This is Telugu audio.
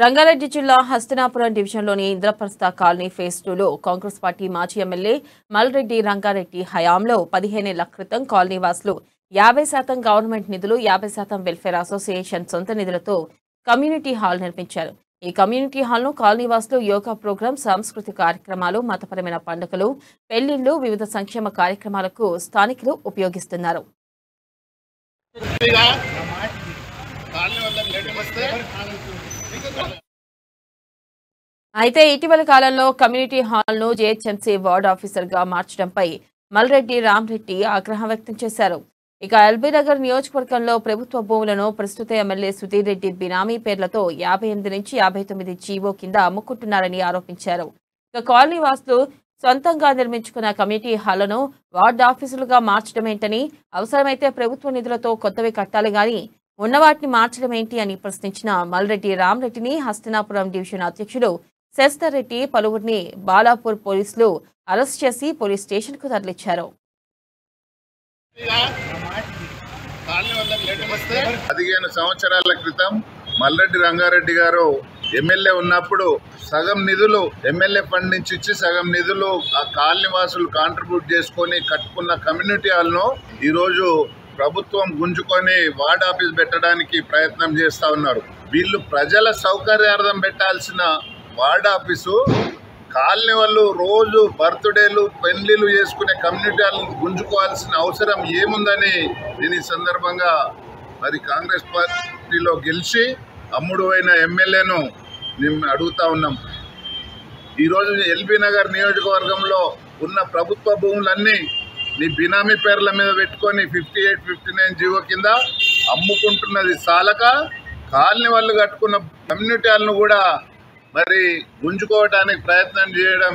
రంగారెడ్డి జిల్లా హస్తినాపురం డివిజన్లోని ఇంద్రప్రస్థ కాలనీ ఫేజ్ 2లో కాంగ్రెస్ పార్టీ మాజీ ఎమ్మెల్యే మల్రెడ్డి రంగారెడ్డి హయాంలో 15 ఏళ్ల క్రితం కాలనీ వాసులు 50% గవర్నమెంట్ నిధులు 50% వెల్ఫేర్ అసోసియేషన్ సొంత నిధులతో కమ్యూనిటీ హాల్ నిర్మించారు. ఈ కమ్యూనిటీ హాల్ను కాలనీ వాసులు యోగా ప్రోగ్రాం, సాంస్కృతిక కార్యక్రమాలు, మతపరమైన పండుగలు, పెళ్లిళ్లు, వివిధ సంక్షేమ కార్యక్రమాలకు స్థానికులు ఉపయోగిస్తున్నారు. అయితే ఇటీవల కాలంలో కమ్యూనిటీ హాల్ను జీహెచ్ఎంసీ వార్డ్ ఆఫీసర్గా మార్చడంపై మల్రెడ్డి రామ్రెడ్డి ఆగ్రహం వ్యక్తం చేశారు. ఇక ఎల్బీనగర్ నియోజకవర్గంలో ప్రభుత్వ భూములను ప్రస్తుత ఎమ్మెల్యే సుధీర్ రెడ్డి బినామీ పేర్లతో 58 నుంచి 59 జీవో కింద అమ్ముకుంటున్నారని ఆరోపించారు. ఇక కాలనీ వాసులు సొంతంగా నిర్మించుకున్న కమ్యూనిటీ హాల్లను వార్డు ఆఫీసులుగా మార్చడమేంటని, అవసరమైతే ప్రభుత్వ నిధులతో కొత్తవి కట్టాలి గాని ఉన్నవాటిని మార్చడమేంటి అని ప్రశ్నించిన మల్రెడ్డి రామ్రెడ్డిని హస్తినాపురం డివిజన్ అధ్యక్షుడు శశిధర్ రెడ్డి పలువురిని బాలాపూర్ పోలీసులు అరెస్ట్ చేసి పోలీస్ స్టేషన్ కు తరలించారు. 15 సంవత్సరాల క్రితం మల్రెడ్డి రంగారెడ్డి గారు ఎమ్మెల్యే ఉన్నప్పుడు సగం నిధులు ఎమ్మెల్యే ఫండ్ నుంచి ఇచ్చి సగం నిధులు ఆ కాలనీ వాసులు కాంట్రిబ్యూట్ చేసుకొని కట్టుకున్న కమ్యూనిటీ హాల్ను ఈరోజు ప్రభుత్వం గుంజుకొని వార్డ్ ఆఫీస్ పెట్టడానికి ప్రయత్నం చేస్తూ ఉన్నారు. వీళ్ళు ప్రజల సౌకర్యార్థం పెట్టాల్సిన వార్డ్ ఆఫీసు కాలనీ వాళ్ళు రోజు బర్త్డేలు, పెళ్లిళ్ళు చేసుకునే కమ్యూనిటీ హాల్ను గుంజుకోవాల్సిన అవసరం ఏముందని దీని సందర్భంగా మరి కాంగ్రెస్ పార్టీలో గెలిచి అమ్ముడు అయిన ఎమ్మెల్యేను మేము అడుగుతా ఉన్నాం. ఈరోజు ఎల్బీనగర్ నియోజకవర్గంలో ఉన్న ప్రభుత్వ భూములన్నీ నీ బినామీ పేర్ల మీద పెట్టుకొని 58, 59 జీవో కింద అమ్ముకుంటున్నది సాలక కాలనీ వాళ్ళు కట్టుకున్న కమ్యూనిటీ హాల్ను కూడా మరి గుంజుకోవడానికి ప్రయత్నం చేయడం